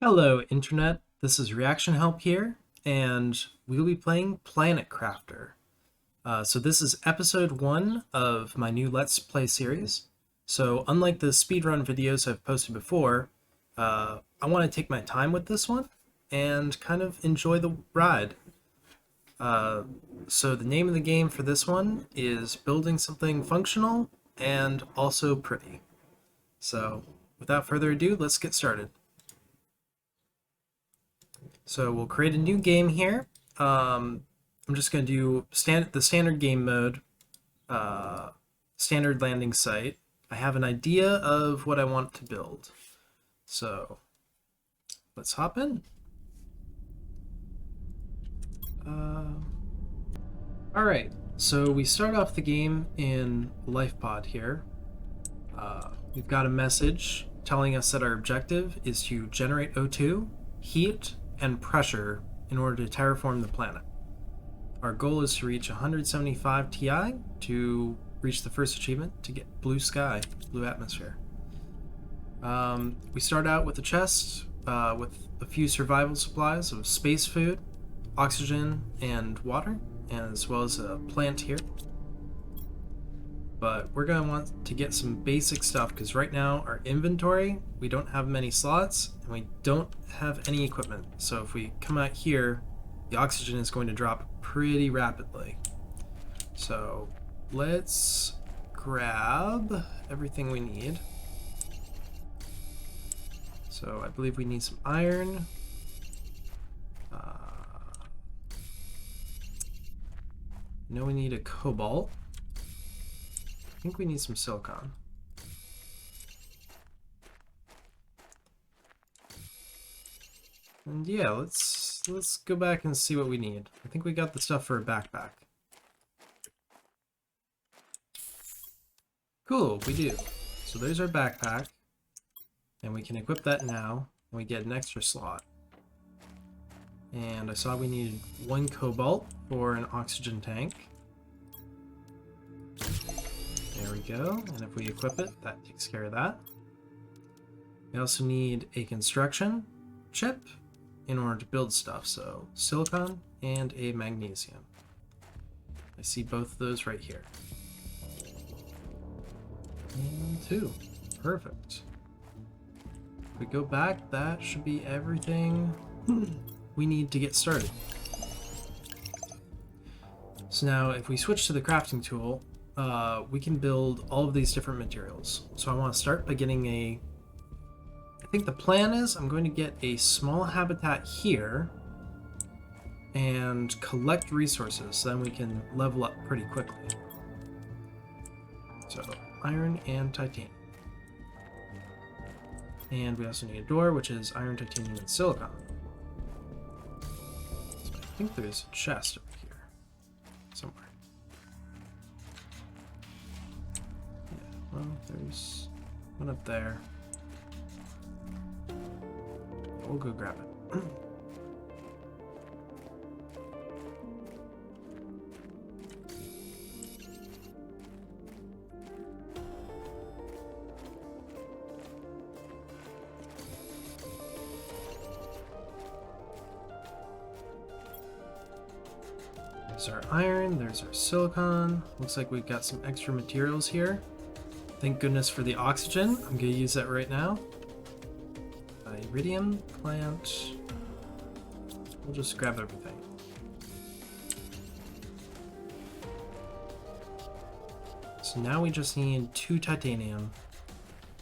Hello, Internet. This is Reaction Help here, and we'll be playing Planet Crafter. So this is episode 1 of my new Let's Play series. So unlike the speedrun videos I've posted before, I want to take my time with this one and kind of enjoy the ride. So the name of the game for this one is Building Something Functional and Also Pretty. So without further ado, let's get started. So we'll create a new game here. I'm just going to do the standard game mode, standard landing site. I have an idea of what I want to build. So let's hop in. All right, so we start off the game in life pod here. We've got a message telling us that our objective is to generate O2, heat, and pressure in order to terraform the planet. Our goal is to reach 175 Ti to reach the first achievement to get blue sky, blue atmosphere. We start out with a chest with a few survival supplies of space food, oxygen, and water, as well as a plant here. But we're going to want to get some basic stuff because right now our inventory, we don't have many slots and we don't have any equipment. So if we come out here, the oxygen is going to drop pretty rapidly. So let's grab everything we need. So I believe we need some iron. I know we need a cobalt. I think we need some silicon. And yeah, let's go back and see what we need. I think we got the stuff for a backpack. Cool, we do. So there's our backpack. And we can equip that now, and we get an extra slot. And I saw we needed 1 cobalt for an oxygen tank. There we go, and if we equip it, that takes care of that. We also need a construction chip in order to build stuff, so silicon and a magnesium. I see both of those right here. And 2. Perfect. If we go back, that should be everything we need to get started. So now if we switch to the crafting tool, we can build all of these different materials. So I want to start by getting I think the plan is I'm going to get a small habitat here and collect resources so then we can level up pretty quickly. So iron and titanium. And we also need a door, which is iron, titanium, and silicon. So I think there's a chest over here somewhere. Well, there's one up there. We'll go grab it. There's our iron, there's our silicon. Looks like we've got some extra materials here. Thank goodness for the oxygen. I'm going to use that right now. Iridium plant. We'll just grab everything. So now we just need 2 titanium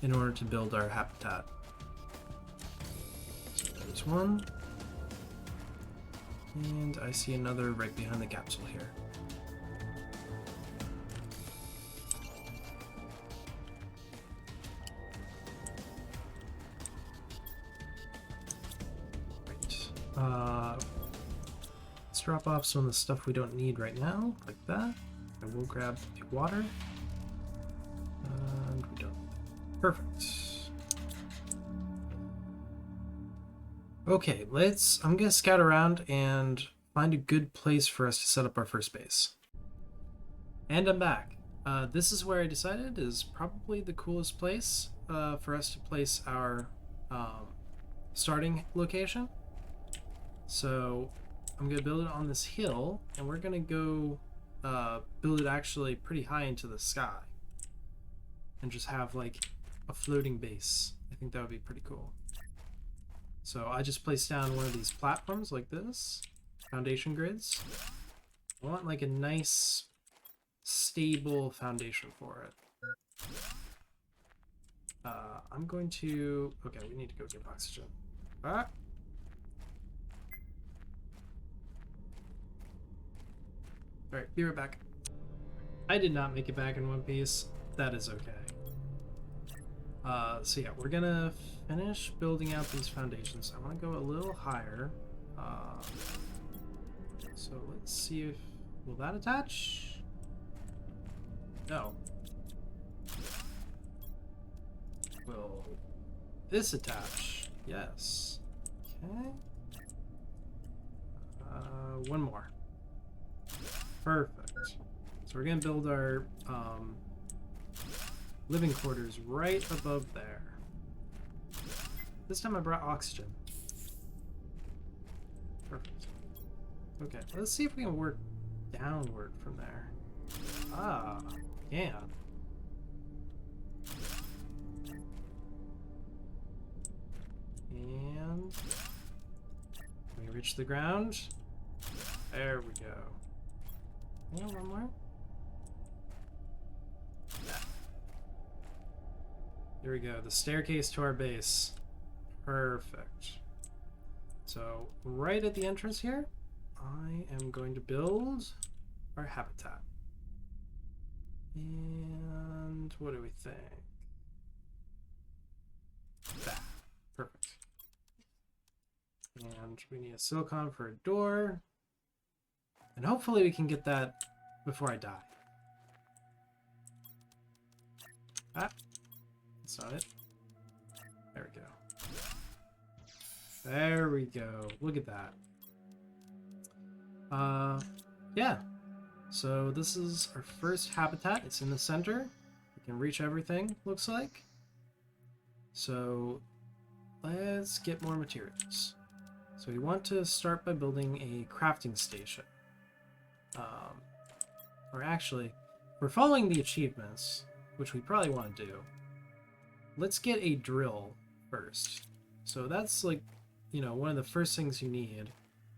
in order to build our habitat. So there's 1. And I see another right behind the capsule here. Let's drop off some of the stuff we don't need right now, like that. I will grab the water. And we don't. Perfect. Okay, I'm gonna scout around and find a good place for us to set up our first base. And I'm back. This is where I decided is probably the coolest place for us to place our starting location. So I'm gonna build it on this hill, and we're gonna go build it actually pretty high into the sky, and just have like a floating base. I think that would be pretty cool. So I just placed down one of these platforms like this, foundation grids. I want like a nice, stable foundation for it. I'm going to... Okay, we need to go get oxygen. Ah! Alright, be right back. I did not make it back in one piece. That is okay. So yeah, we're gonna finish building out these foundations. I want to go a little higher. So let's see if... Will that attach? No. Will this attach? Yes. Okay. One more. Perfect. So we're gonna build our living quarters right above there. This time I brought oxygen. Perfect. Okay, let's see if we can work downward from there. Ah, yeah. And we reach the ground. There we go. Yeah, one more. Yeah. Here we go, the staircase to our base. Perfect. So, right at the entrance here, I am going to build our habitat. And what do we think? That. Perfect. And we need a silicon for a door. And hopefully we can get that before I die. Ah, that's not it. There we go. There we go. Look at that. Yeah. So this is our first habitat. It's in the center. We can reach everything, looks like. So let's get more materials. So we want to start by building a crafting station. Or actually, we're following the achievements, which we probably want to do. Let's get a drill first. So that's like, you know, one of the first things you need.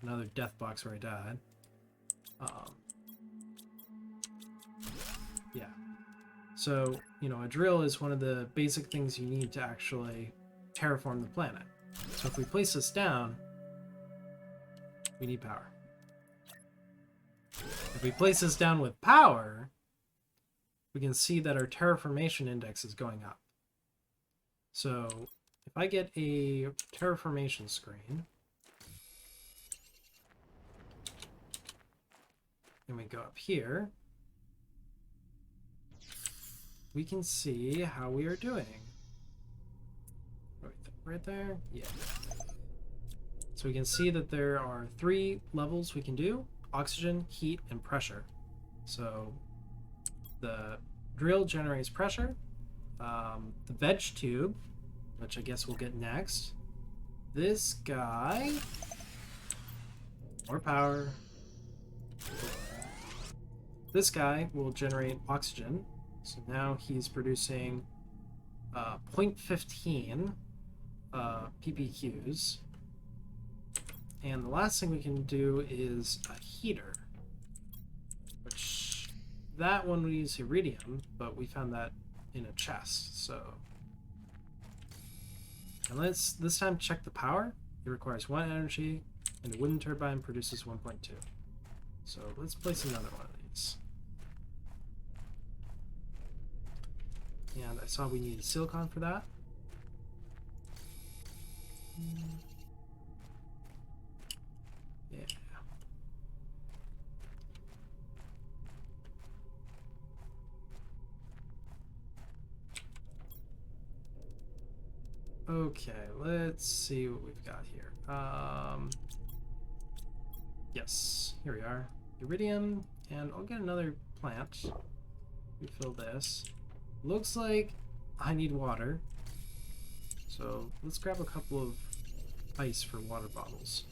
Another death box where I died. Yeah. So, you know, a drill is one of the basic things you need to actually terraform the planet. So if we place this down, we need power. If we place this down with power, we can see that our terraformation index is going up. So if I get a terraformation screen, and we go up here, we can see how we are doing. Right there? Yeah. So we can see that there are 3 levels we can do: oxygen, heat, and pressure. So the drill generates pressure. The veg tube, which I guess we'll get next. This guy, more power. This guy will generate oxygen. So now he's producing 0.15 ppqs. And the last thing we can do is a heater, which that one we use iridium, but we found that in a chest. So, and let's this time check the power. It requires 1 energy, and the wooden turbine produces 1.2. So let's place another one of these. And I saw we needed silicon for that. Yeah. Okay, let's see what we've got here. Yes, here we are. Iridium, and I'll get another plant. Refill this. Looks like I need water. So let's grab a couple of ice for water bottles.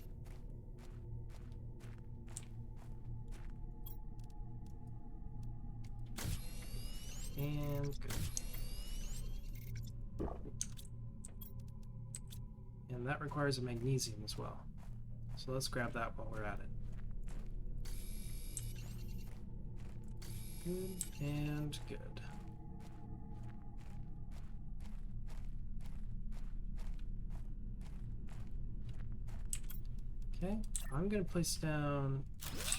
And good. And that requires a magnesium as well. So let's grab that while we're at it. Good and good. Okay, I'm going to place down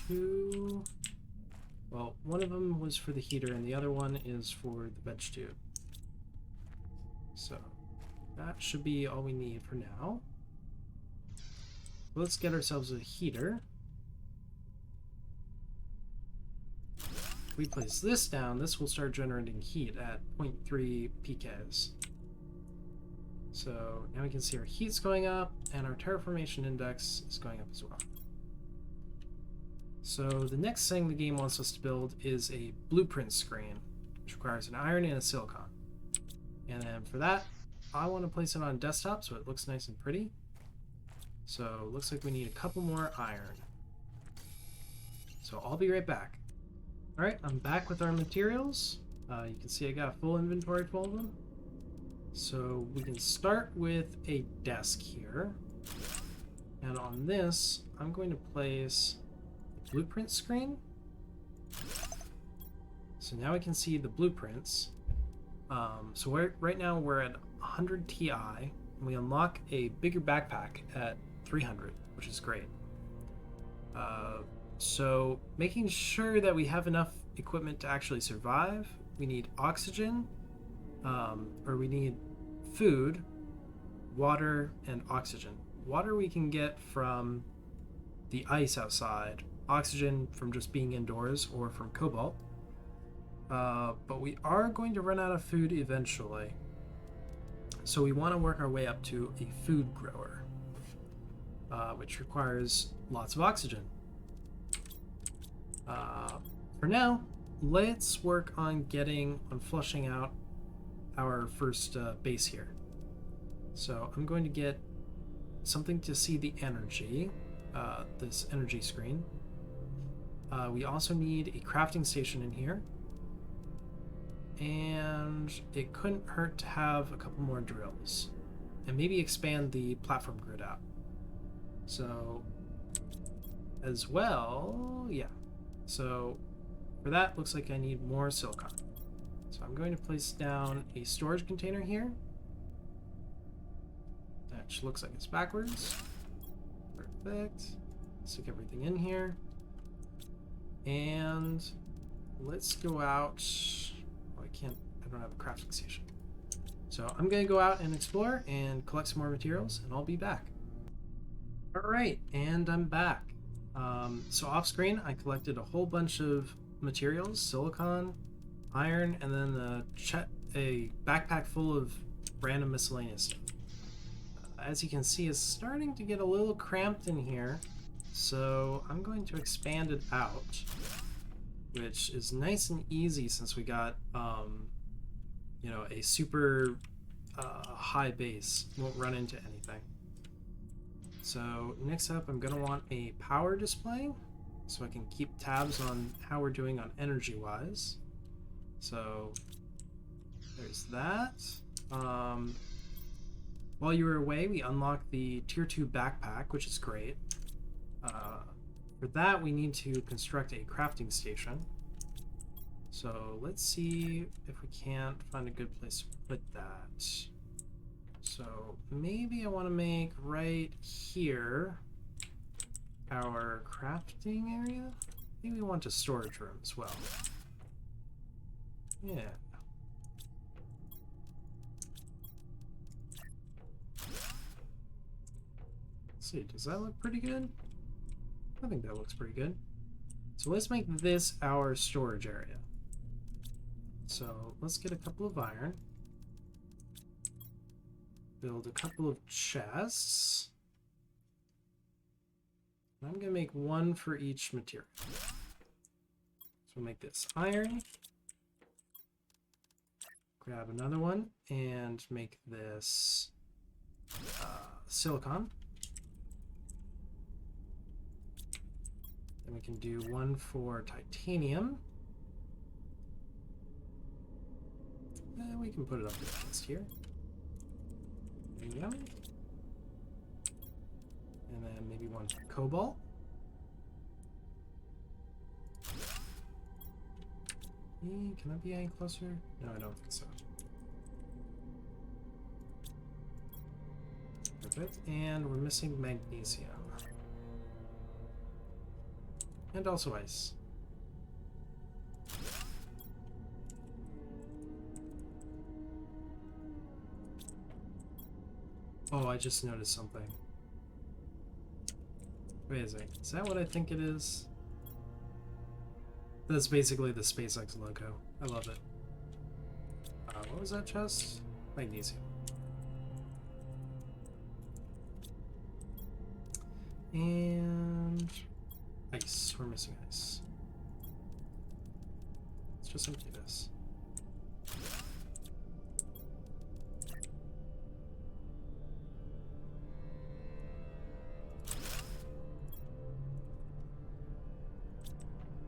2... Well, one of them was for the heater and the other one is for the veg tube. So that should be all we need for now. Let's get ourselves a heater. If we place this down, this will start generating heat at 0.3 pKs. So now we can see our heat's going up and our terraformation index is going up as well. So the next thing the game wants us to build is a blueprint screen, which requires an iron and a silicon. And then for that, I want to place it on desktop so it looks nice and pretty. So it looks like we need a couple more iron. So I'll be right back. Alright, I'm back with our materials. You can see I got a full inventory full of them. So we can start with a desk here. And on this, I'm going to place a blueprint screen. So now we can see the blueprints. So right now we're at 100 Ti, and we unlock a bigger backpack at 300, which is great. So making sure that we have enough equipment to actually survive, we need oxygen, or we need food, water, and oxygen. Water we can get from the ice outside, oxygen from just being indoors or from cobalt. But we are going to run out of food eventually. So we want to work our way up to a food grower, which requires lots of oxygen. For now, let's work on flushing out our first base here. So I'm going to get something to see the energy, this energy screen. We also need a crafting station in here. And it couldn't hurt to have a couple more drills. And maybe expand the platform grid out. So, as well, yeah. So, for that, looks like I need more silicon. So I'm going to place down a storage container here. That looks like it's backwards. Perfect. Stick everything in here. And let's go out. Oh, I don't have a crafting station. So I'm going to go out and explore and collect some more materials, and I'll be back. Alright, and I'm back. So off screen, I collected a whole bunch of materials, silicon, iron, and then a backpack full of random miscellaneous stuff. As you can see, it's starting to get a little cramped in here, so I'm going to expand it out, which is nice and easy since we got, a super high base. Won't run into anything. So next up, I'm going to want a power display so I can keep tabs on how we're doing on energy-wise. So there's that. While you were away, we unlocked the Tier 2 backpack, which is great. For that, we need to construct a crafting station. So let's see if we can't find a good place to put that. So maybe I want to make right here our crafting area. Maybe we want a storage room as well. Yeah. Let's see, does that look pretty good? I think that looks pretty good. So let's make this our storage area. So let's get a couple of iron. Build a couple of chests. And I'm going to make one for each material. So we'll make this iron. Grab another one and make this silicon. Then we can do one for titanium. And we can put it up against here. There you go. And then maybe one for cobalt. Can I be any closer? No, I don't think so. Perfect. And we're missing magnesium. And also ice. Oh, I just noticed something. Wait a second. Is that what I think it is? That's basically the SpaceX logo. I love it. What was that chest? Magnesium. And ice. We're missing ice. Let's just empty this.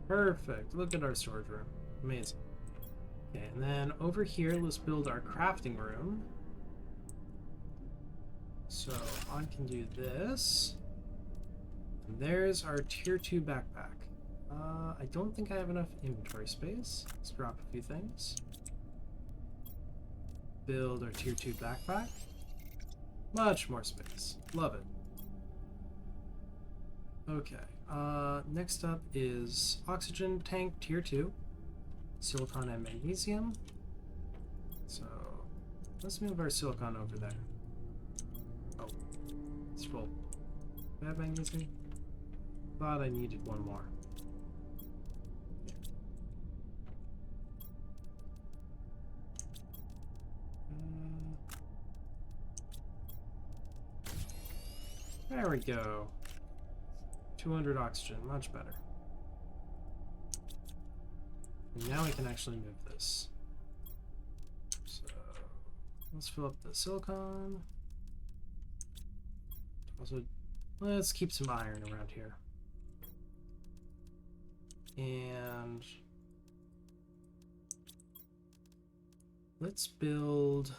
Perfect. Look at our storage room. Amazing. Okay, and then over here, let's build our crafting room. So I can do this. And there's our tier 2 backpack. I don't think I have enough inventory space. Let's drop a few things. Build our tier 2 backpack. Much more space. Love it. Okay. Next up is oxygen tank tier 2. Silicon and magnesium. So let's move our silicon over there. Oh, it's full. Do I have magnesium? Thought I needed one more. There we go. 200 oxygen, much better. And now we can actually move this. So let's fill up the silicon. Also, let's keep some iron around here. And let's build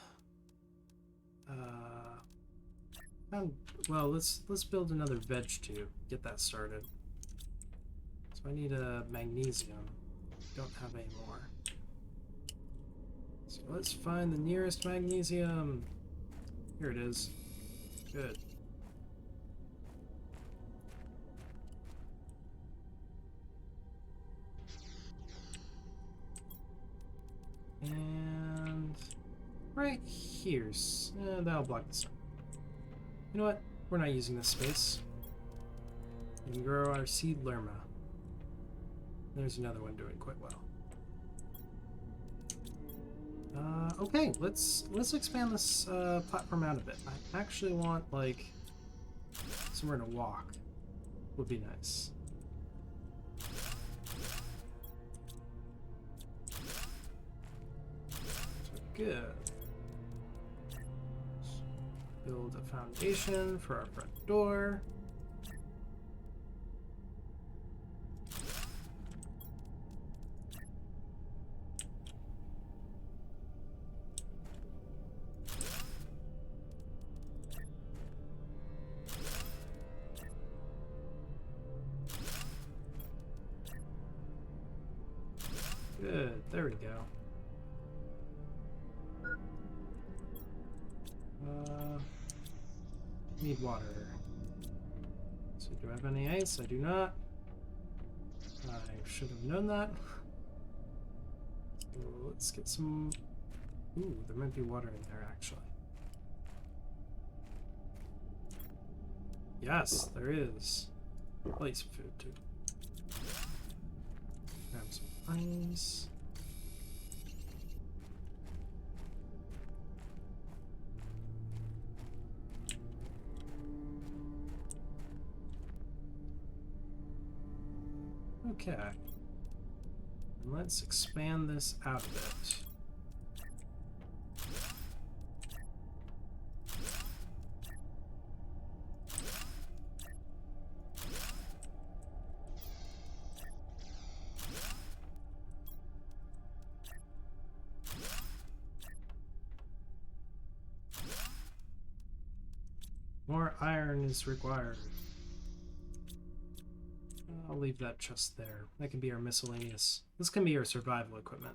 well, let's build another veg tube. Get that started. So I need a magnesium. Don't have any more. So let's find the nearest magnesium. Here it is. Good. And right here's that'll block this up. You know what? We're not using this space. We can grow our seed lerma. There's another one doing quite well. Okay, let's expand this platform out a bit. I actually want like somewhere to walk. Would be nice. So good. Build a foundation for our front door. Good, there we go. Need water. So do I have any ice? I do not. I should have known that. So let's get some... Ooh, there might be water in there actually. Yes, there is. Place some food too. Grab some ice. Okay. And let's expand this out a bit. More iron is required. I'll leave that just there. That can be our miscellaneous. This can be our survival equipment.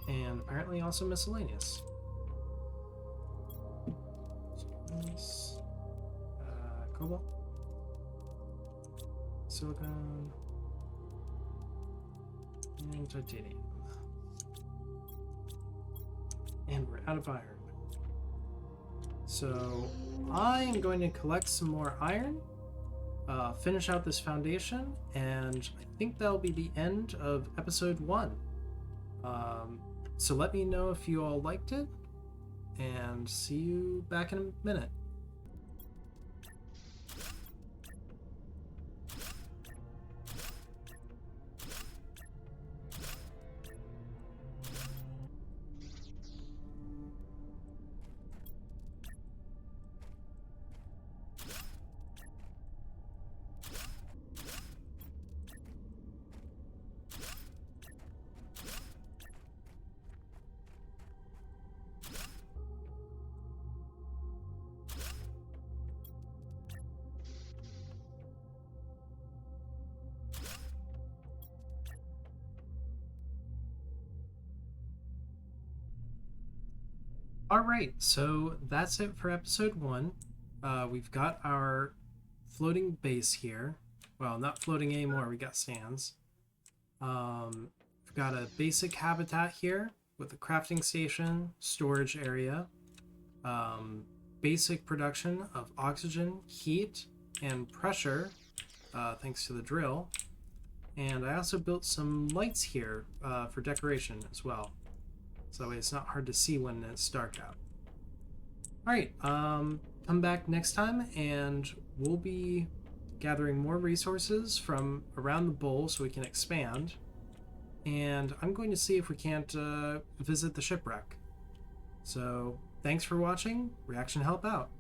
And apparently also miscellaneous. Cobalt. Silicon. And titanium. And we're out of iron. So I'm going to collect some more iron, finish out this foundation, and I think that'll be the end of episode 1. So let me know if you all liked it, and see you back in a minute. All right, so that's it for episode 1. We've got our floating base here. Well, not floating anymore, we got stands. We've got a basic habitat here with a crafting station, storage area, basic production of oxygen, heat, and pressure, thanks to the drill. And I also built some lights here for decoration as well. So that way it's not hard to see when it's dark out. Alright, come back next time and we'll be gathering more resources from around the bowl so we can expand. And I'm going to see if we can't visit the shipwreck. So thanks for watching. Reaction help out.